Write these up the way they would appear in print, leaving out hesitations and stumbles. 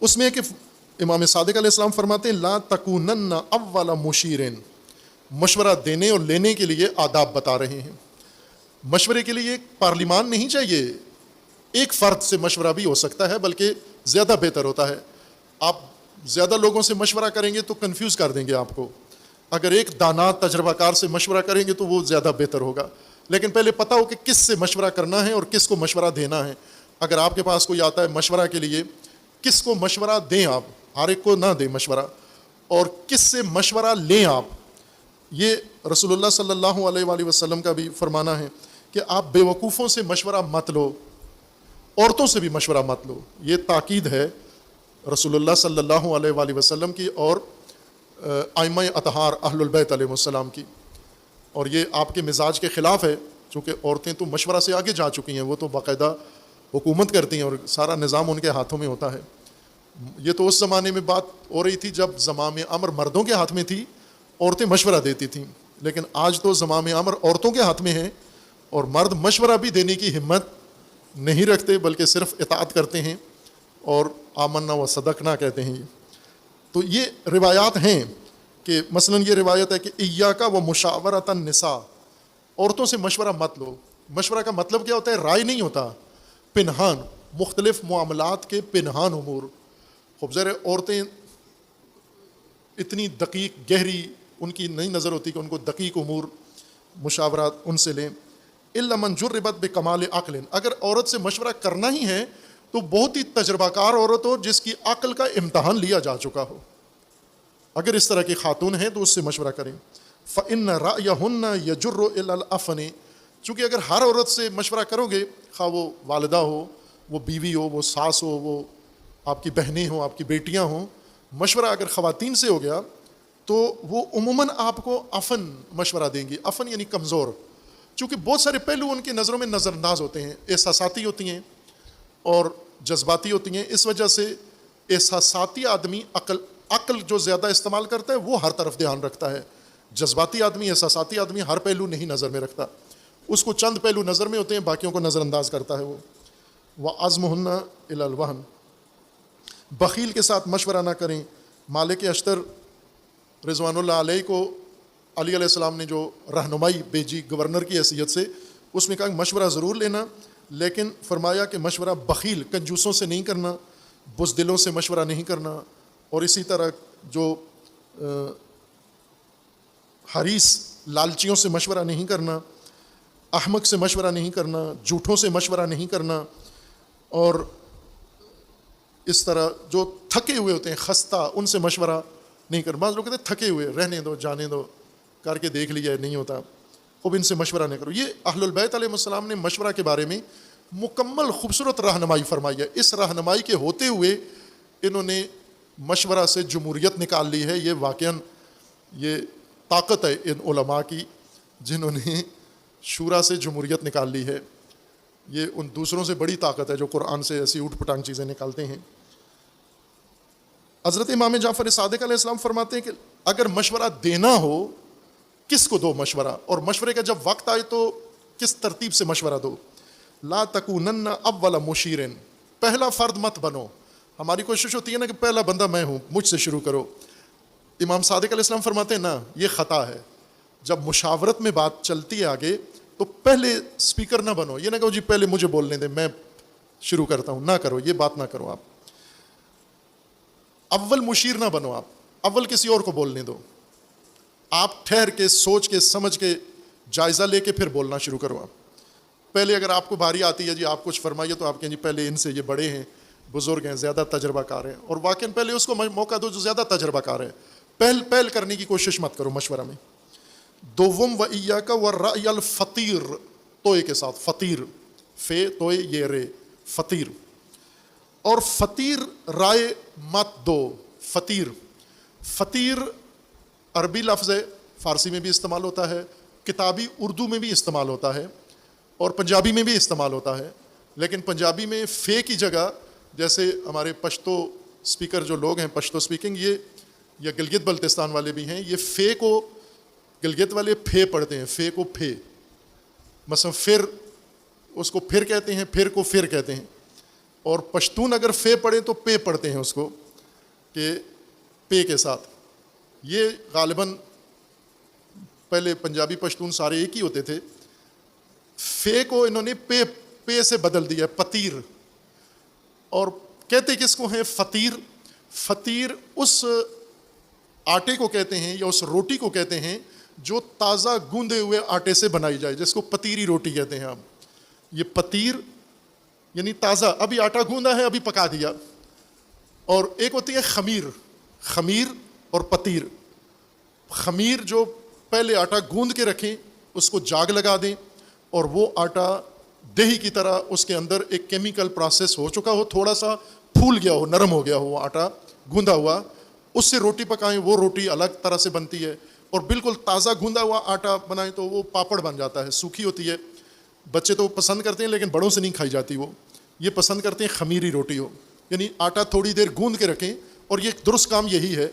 اس میں کہ امام صادق علیہ السلام فرماتے ہیں لا تکونن اول مشیرن، مشورہ دینے اور لینے کے لیے آداب بتا رہے ہیں. مشورے کے لیے ایک پارلیمان نہیں چاہیے، ایک فرد سے مشورہ بھی ہو سکتا ہے، بلکہ زیادہ بہتر ہوتا ہے. آپ زیادہ لوگوں سے مشورہ کریں گے تو کنفیوز کر دیں گے آپ کو. اگر ایک دانا تجربہ کار سے مشورہ کریں گے تو وہ زیادہ بہتر ہوگا. لیکن پہلے پتہ ہو کہ کس سے مشورہ کرنا ہے اور کس کو مشورہ دینا ہے. اگر آپ کے پاس کوئی آتا ہے مشورہ کے لیے، کس کو مشورہ دیں آپ، ہر ایک کو نہ دیں مشورہ، اور کس سے مشورہ لیں آپ. یہ رسول اللہ صلی اللہ علیہ وآلہ وسلم کا بھی فرمانا ہے کہ آپ بے وقوفوں سے مشورہ مت لو، عورتوں سے بھی مشورہ مت لو. یہ تاکید ہے رسول اللہ صلی اللہ علیہ وآلہ وسلم کی اور ائمہ اطہار اہل البیت علیہ السلام کی. اور یہ آپ کے مزاج کے خلاف ہے، چونکہ عورتیں تو مشورہ سے آگے جا چکی ہیں، وہ تو باقاعدہ حکومت کرتی ہیں اور سارا نظام ان کے ہاتھوں میں ہوتا ہے. یہ تو اس زمانے میں بات ہو رہی تھی جب زمام امر مردوں کے ہاتھ میں تھی، عورتیں مشورہ دیتی تھیں. لیکن آج تو زمام امر عورتوں کے ہاتھ میں ہے اور مرد مشورہ بھی دینے کی ہمت نہیں رکھتے، بلکہ صرف اطاعت کرتے ہیں اور آمنا و صدقنا کہتے ہیں. تو یہ روایات ہیں کہ مثلا یہ روایت ہے کہ ایاکا و مشاورۃ النساء، عورتوں سے مشورہ مت لو. مشورہ کا مطلب کیا ہوتا ہے؟ رائے نہیں ہوتا، پنہان، مختلف معاملات کے پنہان امور. خوب ظاہر عورتیں اتنی دقیق گہری ان کی نہیں نظر ہوتی کہ ان کو دقیق امور مشاورات ان سے لیں. الا من جربت بکمال عقل، اگر عورت سے مشورہ کرنا ہی ہے تو بہت ہی تجربہ کار عورت ہو جس کی عقل کا امتحان لیا جا چکا ہو. اگر اس طرح کی خاتون ہیں تو اس سے مشورہ کریں. فإن رأيهن يجر إلى العفن، چونکہ اگر ہر عورت سے مشورہ کرو گے، خواہ وہ والدہ ہو، وہ بیوی ہو، وہ ساس ہو، وہ آپ کی بہنیں ہوں، آپ کی بیٹیاں ہوں، مشورہ اگر خواتین سے ہو گیا تو وہ عموماً آپ کو عفن مشورہ دیں گی. عفن یعنی کمزور، چونکہ بہت سارے پہلو ان کی نظروں میں نظر انداز ہوتے ہیں، احساساتی ہوتی ہیں اور جذباتی ہوتی ہیں. اس وجہ سے احساساتی آدمی عقل جو زیادہ استعمال کرتا ہے وہ ہر طرف دھیان رکھتا ہے. جذباتی آدمی، احساساتی آدمی ہر پہلو نہیں نظر میں رکھتا، اس کو چند پہلو نظر میں ہوتے ہیں، باقیوں کو نظر انداز کرتا ہے وہ. وَعَزْمُهُنَّ إِلَى الْوَهْنِ، بخیل کے ساتھ مشورہ نہ کریں. مالک اشتر رضوان اللہ علیہ کو علی علیہ السلام نے جو رہنمائی بھیجی گورنر کی حیثیت سے، اس میں کہا کہ مشورہ ضرور لینا، لیکن فرمایا کہ مشورہ بخیل کنجوسوں سے نہیں کرنا، بزدلوں سے مشورہ نہیں کرنا، اور اسی طرح جو حریص لالچیوں سے مشورہ نہیں کرنا، احمق سے مشورہ نہیں کرنا، جھوٹوں سے مشورہ نہیں کرنا، اور اس طرح جو تھکے ہوئے ہوتے ہیں خستہ، ان سے مشورہ نہیں کرنا. بعض لوگ کہتے ہیں تھکے ہوئے، رہنے دو، جانے دو، کر کے دیکھ لیا نہیں ہوتا، خوب ان سے مشورہ نہیں کرو. یہ اہل البیت علیہ السلام نے مشورہ کے بارے میں مکمل خوبصورت رہنمائی فرمائی ہے. اس رہنمائی کے ہوتے ہوئے انہوں نے مشورہ سے جمہوریت نکال لی ہے. یہ واقعاً یہ طاقت ہے ان علماء کی جنہوں نے شورا سے جمہوریت نکال لی ہے. یہ ان دوسروں سے بڑی طاقت ہے جو قرآن سے ایسی اوٹ پٹانگ چیزیں نکالتے ہیں. حضرت امام جعفر صادق علیہ السلام فرماتے ہیں کہ اگر مشورہ دینا ہو کس کو دو مشورہ، اور مشورے کا جب وقت آئے تو کس ترتیب سے مشورہ دو. لا تکونن اول مشیرن، پہلا فرد مت بنو. ہماری کوشش ہوتی ہے نا کہ پہلا بندہ میں ہوں، مجھ سے شروع کرو. امام صادق علیہ السلام فرماتے ہیں نا، یہ خطا ہے. جب مشاورت میں بات چلتی ہے آگے تو پہلے سپیکر نہ بنو. یہ نہ کہو جی پہلے مجھے بولنے دیں، میں شروع کرتا ہوں، نہ کرو، یہ بات نہ کرو. آپ اول مشیر نہ بنو، آپ اول کسی اور کو بولنے دو. آپ ٹھہر کے سوچ کے سمجھ کے جائزہ لے کے پھر بولنا شروع کرو. آپ پہلے اگر آپ کو باری آتی ہے جی آپ کچھ فرمائیے تو آپ کہیں جی پہلے ان سے، یہ بڑے ہیں، بزرگ ہیں، زیادہ تجربہ کار ہیں. اور واقعاً پہلے اس کو موقع دو جو زیادہ تجربہ کار ہے. پہل کرنے کی کوشش مت کرو مشورہ میں. دوم و ایاک والرأی الفطیر، توئے کے ساتھ فطیر، فے توئے یہ رے، فطیر. اور فطیر رائے مت دو. فطیر عربی لفظ ہے، فارسی میں بھی استعمال ہوتا ہے، کتابی اردو میں بھی استعمال ہوتا ہے، اور پنجابی میں بھی استعمال ہوتا ہے. لیکن پنجابی میں فے کی جگہ، جیسے ہمارے پشتو اسپیکر جو لوگ ہیں، پشتو اسپیکنگ، یہ یا گلگت بلتستان والے بھی ہیں، یہ فے کو گلگت والے پھے پڑھتے ہیں، فے کو پھے. مثلا پھر اس کو پھر کہتے ہیں، پھر کو پھر کہتے ہیں. اور پشتون اگر فے پڑھیں تو پے پڑھتے ہیں اس کو، کہ پے کے ساتھ. یہ غالباً پہلے پنجابی پشتون سارے ایک ہی ہوتے تھے، فے کو انہوں نے پے سے بدل دیا، پتیر. اور کہتے کس کو ہیں؟ فطیر. فطیر اس آٹے کو کہتے ہیں یا اس روٹی کو کہتے ہیں جو تازہ گوندے ہوئے آٹے سے بنائی جائے، جس کو پتیری روٹی کہتے ہیں ہم. یہ پتیر یعنی تازہ، ابھی آٹا گوندا ہے، ابھی پکا دیا. اور ایک ہوتی ہے خمیر. خمیر اور پتیر. خمیر جو پہلے آٹا گوند کے رکھیں، اس کو جاگ لگا دیں، اور وہ آٹا دہی کی طرح اس کے اندر ایک کیمیکل پروسیس ہو چکا ہو، تھوڑا سا پھول گیا ہو، نرم ہو گیا ہو وہ آٹا گوندا ہوا، اس سے روٹی پکائیں، وہ روٹی الگ طرح سے بنتی ہے. اور بالکل تازہ گوندا ہوا آٹا بنائیں تو وہ پاپڑ بن جاتا ہے، سوکھی ہوتی ہے. بچے تو پسند کرتے ہیں لیکن بڑوں سے نہیں کھائی جاتی وہ. یہ پسند کرتے ہیں خمیری روٹی ہو، یعنی آٹا تھوڑی دیر گوند کے رکھیں. اور یہ درست کام یہی ہے.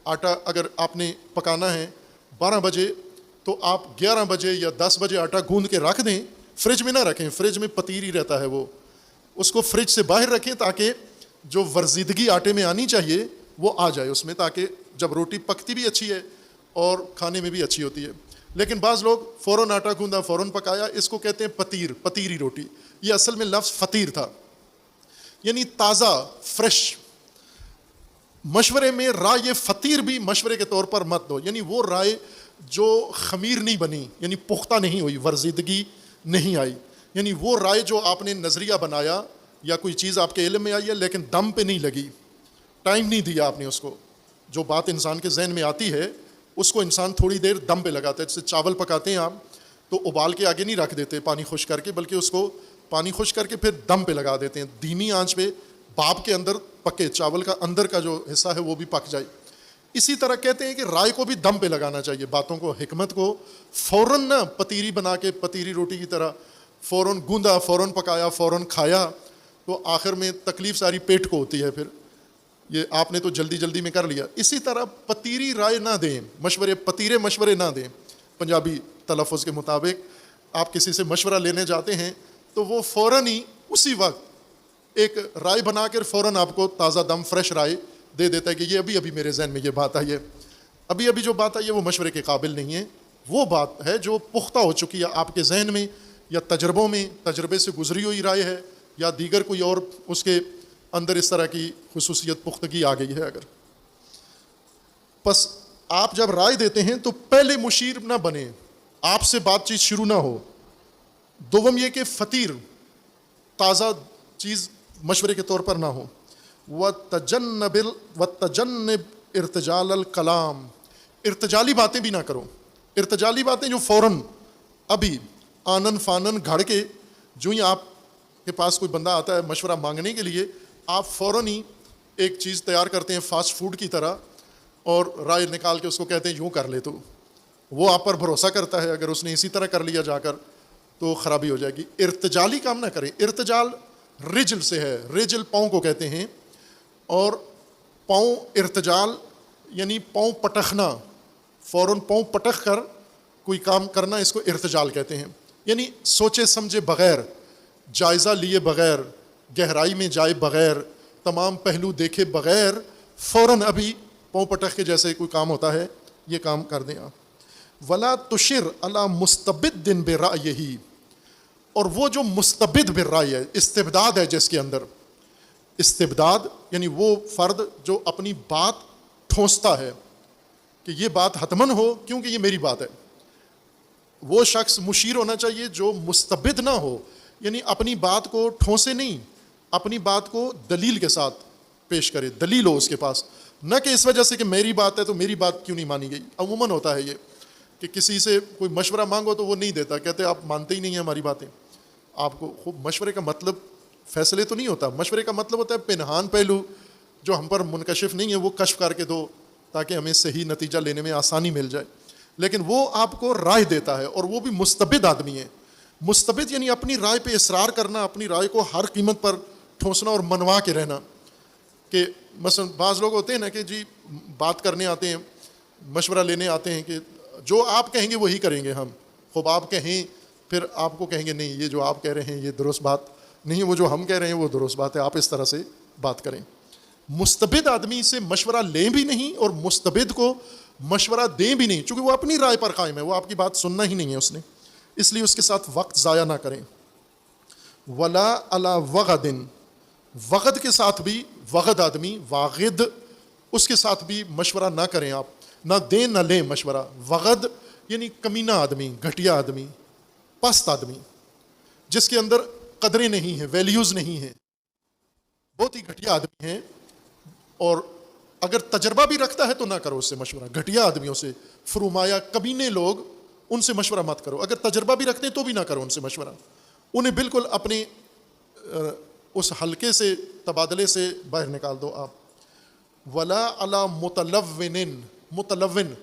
آٹا اگر آپ نے پکانا ہے 12 بجے تو آپ 11 بجے یا 10 بجے آٹا گوند کے رکھ دیں. فریج میں نہ رکھیں، فریج میں پتیر ہی رہتا ہے وہ. اس کو فریج سے باہر رکھیں تاکہ جو ورزیدگی آٹے میں آنی چاہیے وہ آ جائے اس میں، تاکہ جب روٹی پکتی بھی اچھی ہے اور کھانے میں بھی اچھی ہوتی ہے. لیکن بعض لوگ فوراً آٹا گوندا فوراً پکایا، اس کو کہتے ہیں پتیر، پتیری روٹی. یہ اصل میں لفظ فطیر تھا، یعنی تازہ، فریش. مشورے میں رائے فطیر بھی مشورے کے طور پر مت دو، یعنی وہ رائے جو خمیر نہیں بنی، یعنی پختہ نہیں ہوئی، ورزیدگی نہیں آئی. یعنی وہ رائے جو آپ نے نظریہ بنایا یا کوئی چیز آپ کے علم میں آئی ہے لیکن دم پہ نہیں لگی، ٹائم نہیں دیا آپ نے اس کو. جو بات انسان کے ذہن میں آتی ہے اس کو انسان تھوڑی دیر دم پہ لگاتا ہے. جیسے چاول پکاتے ہیں آپ تو ابال کے آگے نہیں رکھ دیتے پانی خشک کر کے، بلکہ اس کو پانی خشک کر کے پھر دم پہ لگا دیتے ہیں، دھیمی آنچ پہ، بھاپ کے اندر پکے، چاول کا اندر کا جو حصہ ہے وہ بھی پک جائے. اسی طرح کہتے ہیں کہ رائے کو بھی دم پہ لگانا چاہیے، باتوں کو، حکمت کو. فوراً نہ پتیری بنا کے پتیری روٹی کی طرح فوراً گوندا، فوراً پکایا، فوراً کھایا تو آخر میں تکلیف ساری پیٹ کو ہوتی ہے. پھر یہ آپ نے تو جلدی جلدی میں کر لیا. اسی طرح پتیری رائے نہ دیں، مشورے، پتیرے مشورے نہ دیں. پنجابی تلفظ کے مطابق آپ کسی سے مشورہ لینے جاتے ہیں تو وہ فوراً ہی اسی وقت ایک رائے بنا کر فوراً آپ کو تازہ دم فریش رائے دے دیتا ہے کہ یہ ابھی میرے ذہن میں یہ بات آئی ہے. ابھی جو بات آئی ہے وہ مشورے کے قابل نہیں ہے. وہ بات ہے جو پختہ ہو چکی ہے آپ کے ذہن میں یا تجربوں میں، تجربے سے گزری ہوئی رائے ہے یا دیگر کوئی اور اس کے اندر اس طرح کی خصوصیت پختگی آ گئی ہے. اگر پس آپ جب رائے دیتے ہیں تو پہلے مشیر نہ بنیں، آپ سے بات چیت شروع نہ ہو. دوم یہ کہ فطیر، تازہ چیز مشورے کے طور پر نہ ہو. وَتَجَنَّبْ ارتجال الکلام، ارتجالی باتیں بھی نہ کرو. ارتجالی باتیں جو فوراً ابھی آنن فانن گھڑ کے، جو ہی آپ کے پاس کوئی بندہ آتا ہے مشورہ مانگنے کے لیے، آپ فوراً ہی ایک چیز تیار کرتے ہیں فاسٹ فوڈ کی طرح اور رائے نکال کے اس کو کہتے ہیں یوں کر لے. تو وہ آپ پر بھروسہ کرتا ہے، اگر اس نے اسی طرح کر لیا جا کر تو خرابی ہو جائے گی. ارتجالی کام نہ کریں. ارتجال رجل سے ہے، رجل پاؤں کو کہتے ہیں، اور پاؤں ارتجال یعنی پاؤں پٹخنا، فوراً پاؤں پٹخ کر کوئی کام کرنا، اس کو ارتجال کہتے ہیں. یعنی سوچے سمجھے بغیر، جائزہ لیے بغیر، گہرائی میں جائے بغیر، تمام پہلو دیکھے بغیر فوراً ابھی پاؤں پٹخ کے جیسے کوئی کام ہوتا ہے یہ کام کر دیں آپ. ولا تشر علی مستبد برأیہ، اور وہ جو مستبد بالرأی ہے، استبداد ہے جس کے اندر، استبداد یعنی وہ فرد جو اپنی بات ٹھونستا ہے کہ یہ بات حتماً ہو کیونکہ یہ میری بات ہے. وہ شخص مشیر ہونا چاہیے جو مستبد نہ ہو، یعنی اپنی بات کو ٹھونسے نہیں، اپنی بات کو دلیل کے ساتھ پیش کرے، دلیل ہو اس کے پاس، نہ کہ اس وجہ سے کہ میری بات ہے تو میری بات کیوں نہیں مانی گئی. عموماً ہوتا ہے یہ کہ کسی سے کوئی مشورہ مانگو تو وہ نہیں دیتا، کہتے آپ مانتے ہی نہیں ہیں ہماری باتیں. آپ کو خوب مشورے کا مطلب فیصلے تو نہیں ہوتا، مشورے کا مطلب ہوتا ہے پنہان پہلو جو ہم پر منکشف نہیں ہے وہ کشف کر کے دو تاکہ ہمیں صحیح نتیجہ لینے میں آسانی مل جائے. لیکن وہ آپ کو رائے دیتا ہے اور وہ بھی مستبد آدمی ہے. مستبد یعنی اپنی رائے پہ اصرار کرنا، اپنی رائے کو ہر قیمت پر ٹھونسنا اور منوا کے رہنا. کہ مثلا بعض لوگ ہوتے ہیں نا کہ جی بات کرنے آتے ہیں، مشورہ لینے آتے ہیں کہ جو آپ کہیں گے وہی کریں گے ہم. خوب آپ کہیں، پھر آپ کو کہیں گے نہیں یہ جو آپ کہہ رہے ہیں یہ درست بات نہیں وہ جو ہم کہہ رہے ہیں وہ درست بات ہے, آپ اس طرح سے بات کریں. مستبد آدمی سے مشورہ لیں بھی نہیں اور مستبد کو مشورہ دیں بھی نہیں, چونکہ وہ اپنی رائے پر قائم ہے, وہ آپ کی بات سننا ہی نہیں ہے اس نے, اس لیے اس کے ساتھ وقت ضائع نہ کریں. ولا علی وغد, وغد کے ساتھ بھی, وغد آدمی واغد, اس کے ساتھ بھی مشورہ نہ کریں آپ, نہ دیں نہ لیں مشورہ. وغد یعنی کمینہ آدمی, گھٹیا آدمی, پست آدمی, جس کے اندر قدریں نہیں ہیں, ویلیوز نہیں ہیں, بہت ہی گھٹیا آدمی ہیں, اور اگر تجربہ بھی رکھتا ہے تو نہ کرو اس سے مشورہ. گھٹیا آدمیوں سے, فرومایا کمینے لوگ, ان سے مشورہ مت کرو. اگر تجربہ بھی رکھتے ہیں تو بھی نہ کرو ان سے مشورہ, انہیں بالکل اپنے اس حلقے سے, تبادلے سے باہر نکال دو آپ. ولا علی متلون, متلون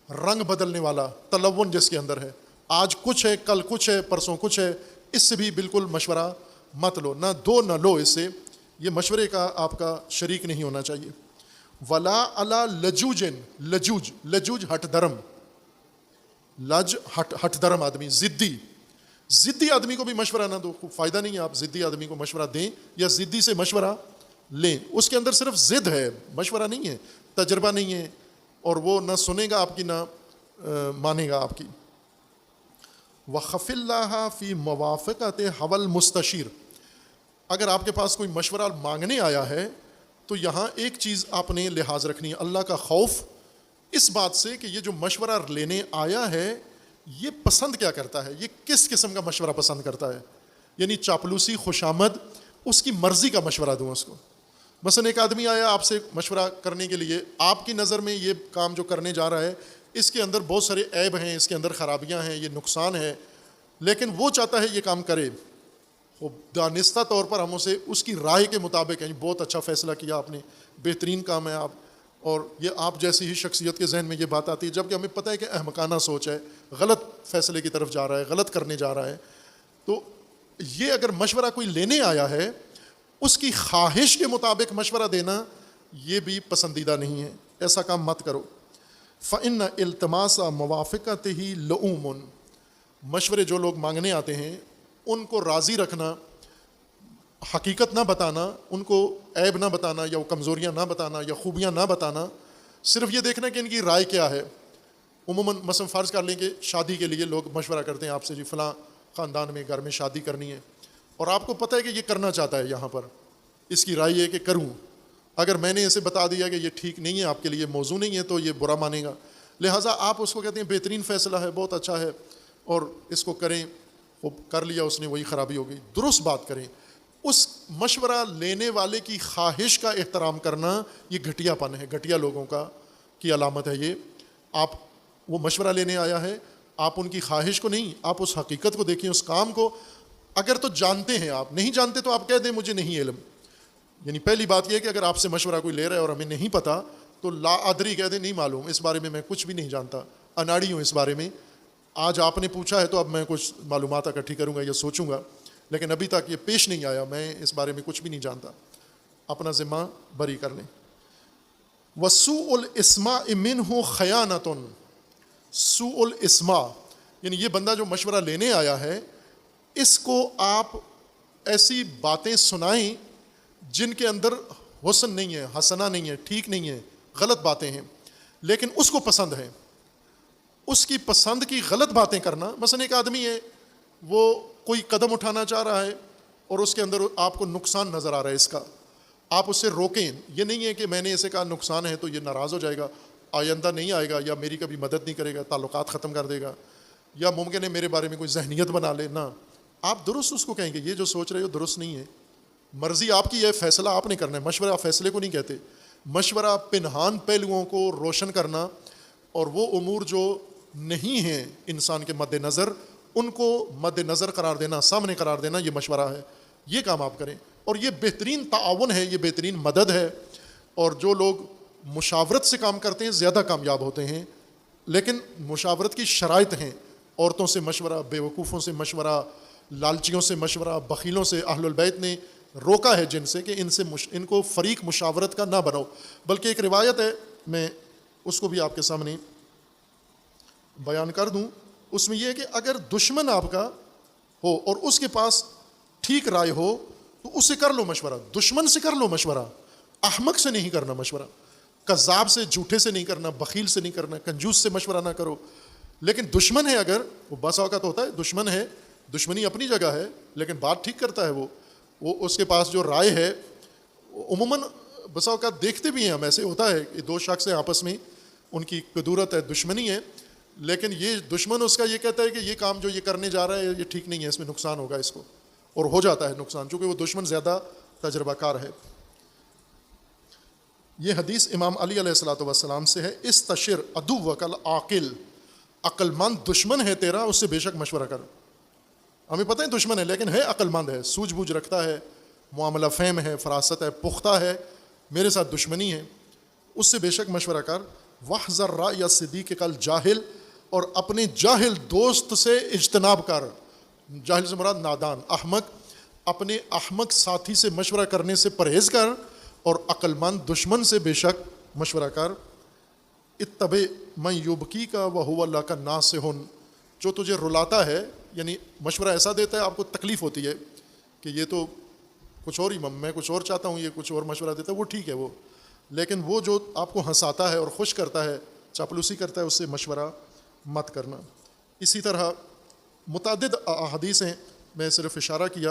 رنگ بدلنے والا, تلون جس کے اندر ہے, آج کچھ ہے کل کچھ ہے پرسوں کچھ ہے, اس سے بھی بالکل مشورہ مت لو, نہ دو نہ لو اس سے, یہ مشورے کا آپ کا شریک نہیں ہونا چاہیے. ولا علی لجوجن, لجوج, لجوج ہٹ درم, لج ہٹ درم آدمی, ضدی, ضدی آدمی کو بھی مشورہ نہ دو, فائدہ نہیں ہے آپ ضدی آدمی کو مشورہ دیں یا ضدی سے مشورہ لیں. اس کے اندر صرف ضد ہے, مشورہ نہیں ہے, تجربہ نہیں ہے, اور وہ نہ سنے گا آپ کی نہ مانے گا آپ کی. وخف اللہ فی موافقت حول مستشیر, اگر آپ کے پاس کوئی مشورہ مانگنے آیا ہے تو یہاں ایک چیز آپ نے لحاظ رکھنی ہے, اللہ کا خوف اس بات سے کہ یہ جو مشورہ لینے آیا ہے یہ پسند کیا کرتا ہے, یہ کس قسم کا مشورہ پسند کرتا ہے. یعنی چاپلوسی, خوشامد, اس کی مرضی کا مشورہ دوں اس کو. مثلا ایک آدمی آیا آپ سے مشورہ کرنے کے لیے, آپ کی نظر میں یہ کام جو کرنے جا رہا ہے اس کے اندر بہت سارے عیب ہیں, اس کے اندر خرابیاں ہیں, یہ نقصان ہے, لیکن وہ چاہتا ہے یہ کام کرے. وہ دانستہ طور پر ہم اسے اس کی رائے کے مطابق ہیں, بہت اچھا فیصلہ کیا آپ نے, بہترین کام ہے آپ, اور یہ آپ جیسی ہی شخصیت کے ذہن میں یہ بات آتی ہے, جبکہ ہمیں پتہ ہے کہ احمقانہ سوچ ہے, غلط فیصلے کی طرف جا رہا ہے, غلط کرنے جا رہا ہے. تو یہ اگر مشورہ کوئی لینے آیا ہے اس کی خواہش کے مطابق مشورہ دینا یہ بھی پسندیدہ نہیں ہے, ایسا کام مت کرو. فإن التماس موافقتہ لؤم, مشورے جو لوگ مانگنے آتے ہیں ان کو راضی رکھنا, حقیقت نہ بتانا, ان کو عیب نہ بتانا یا وہ کمزوریاں نہ بتانا یا خوبیاں نہ بتانا, صرف یہ دیکھنا کہ ان کی رائے کیا ہے. عموماً مثلا فرض کر لیں کہ شادی کے لیے لوگ مشورہ کرتے ہیں آپ سے, جی فلاں خاندان میں گھر میں شادی کرنی ہے, اور آپ کو پتہ ہے کہ یہ کرنا چاہتا ہے, یہاں پر اس کی رائے ہے کہ کروں, اگر میں نے اسے بتا دیا کہ یہ ٹھیک نہیں ہے آپ کے لیے, موضوع نہیں ہے, تو یہ برا مانے گا. لہٰذا آپ اس کو کہتے ہیں بہترین فیصلہ ہے, بہت اچھا ہے, اور اس کو کریں. وہ کر لیا اس نے, وہی خرابی ہو گئی. درست بات کریں. اس مشورہ لینے والے کی خواہش کا احترام کرنا یہ گھٹیا پن ہے, گھٹیا لوگوں کا کی علامت ہے. یہ آپ, وہ مشورہ لینے آیا ہے, آپ ان کی خواہش کو نہیں, آپ اس حقیقت کو دیکھیں, اس کام کو. اگر تو جانتے ہیں, آپ نہیں جانتے تو آپ کہہ دیں مجھے نہیں علم. یعنی پہلی بات یہ ہے کہ اگر آپ سے مشورہ کوئی لے رہا ہے اور ہمیں نہیں پتہ تو لا ادری کہہ دیں نہیں معلوم, اس بارے میں کچھ بھی نہیں جانتا, اناڑی ہوں اس بارے میں. آج آپ نے پوچھا ہے تو اب میں کچھ معلومات اکٹھی کروں گا یا سوچوں گا, لیکن ابھی تک یہ پیش نہیں آیا, میں اس بارے میں کچھ بھی نہیں جانتا. اپنا ذمہ بری کر لیں. وسوء الاسماء منہ خیانۃ, سوء الاسماء یعنی یہ بندہ جو مشورہ لینے آیا ہے اس کو آپ ایسی باتیں سنائیں جن کے اندر حسن نہیں ہے, حسنہ نہیں ہے, ٹھیک نہیں ہے, غلط باتیں ہیں, لیکن اس کو پسند ہے. اس کی پسند کی غلط باتیں کرنا. مثلا ایک آدمی ہے, وہ کوئی قدم اٹھانا چاہ رہا ہے اور اس کے اندر آپ کو نقصان نظر آ رہا ہے اس کا, آپ اسے روکیں. یہ نہیں ہے کہ میں نے اسے کہا نقصان ہے تو یہ ناراض ہو جائے گا, آئندہ نہیں آئے گا, یا میری کبھی مدد نہیں کرے گا, تعلقات ختم کر دے گا, یا ممکن ہے میرے بارے میں کوئی ذہنیت بنا لے. نہ, آپ درست اس کو کہیں گے یہ جو سوچ رہے ہو درست نہیں ہے, مرضی آپ کی ہے, فیصلہ آپ نے کرنا ہے. مشورہ فیصلے کو نہیں کہتے. مشورہ پنہان پہلوؤں کو روشن کرنا, اور وہ امور جو نہیں ہیں انسان کے مد نظر ان کو مد نظر قرار دینا, سامنے قرار دینا, یہ مشورہ ہے. یہ کام آپ کریں, اور یہ بہترین تعاون ہے, یہ بہترین مدد ہے. اور جو لوگ مشاورت سے کام کرتے ہیں زیادہ کامیاب ہوتے ہیں. لیکن مشاورت کی شرائط ہیں, عورتوں سے مشورہ, بیوقوفوں سے مشورہ, لالچیوں سے مشورہ, بخیلوں سے. اہل البیت نے روکا ہے جن سے کہ ان کو فریق مشاورت کا نہ بناؤ. بلکہ ایک روایت ہے, میں اس کو بھی آپ کے سامنے بیان کر دوں. اس میں یہ ہے کہ اگر دشمن آپ کا ہو اور اس کے پاس ٹھیک رائے ہو تو اس سے کر لو مشورہ، دشمن سے کر لو مشورہ، احمق سے نہیں کرنا مشورہ، کذاب سے، جھوٹے سے نہیں کرنا، بخیل سے نہیں کرنا، کنجوس سے مشورہ نہ کرو۔ لیکن دشمن ہے اگر، وہ بس اوقات ہوتا ہے دشمن ہے، دشمنی اپنی جگہ ہے لیکن بات ٹھیک کرتا ہے، وہ اس کے پاس جو رائے ہے، عموماً بس اوقات دیکھتے بھی ہیں ہم، ایسے ہوتا ہے کہ دو شخص ہیں آپس میں، ان کی قدورت ہے، دشمنی ہے، لیکن یہ دشمن اس کا یہ کہتا ہے کہ یہ کام جو یہ کرنے جا رہا ہے یہ ٹھیک نہیں ہے، اس میں نقصان ہوگا اس کو، اور ہو جاتا ہے نقصان، چونکہ وہ دشمن زیادہ تجربہ کار ہے۔ یہ حدیث امام علی علیہ الصلوۃ والسلام سے ہے، استشر عدوک العاقل، عقل مند دشمن ہے تیرا، اس سے بے شک مشورہ کر۔ ہمیں پتہ ہے دشمن ہے لیکن ہے عقل مند ہے، سوجھ بوجھ رکھتا ہے، معاملہ فہم ہے، فراست ہے، پختہ ہے، میرے ساتھ دشمنی ہے، اس سے بے شک مشورہ کر۔ واحذر رأی الصدیق الجاہل، اور اپنے جاہل دوست سے اجتناب کر، جاہل سے مراد نادان، احمق، اپنے احمق ساتھی سے مشورہ کرنے سے پرہیز کر، اور عقل مند دشمن سے بے شک مشورہ کر۔ اتبع من یبکیک وہو لک ناصح، جو تجھے رلاتا ہے، یعنی مشورہ ایسا دیتا ہے آپ کو تکلیف ہوتی ہے کہ یہ تو کچھ اور ہی، میں کچھ اور چاہتا ہوں، یہ کچھ اور مشورہ دیتا ہے، وہ ٹھیک ہے وہ، لیکن وہ جو آپ کو ہنساتا ہے اور خوش کرتا ہے، چاپلوسی کرتا ہے، اس سے مشورہ مت کرنا۔ اسی طرح متعدد احادیث ہیں، میں صرف اشارہ کیا۔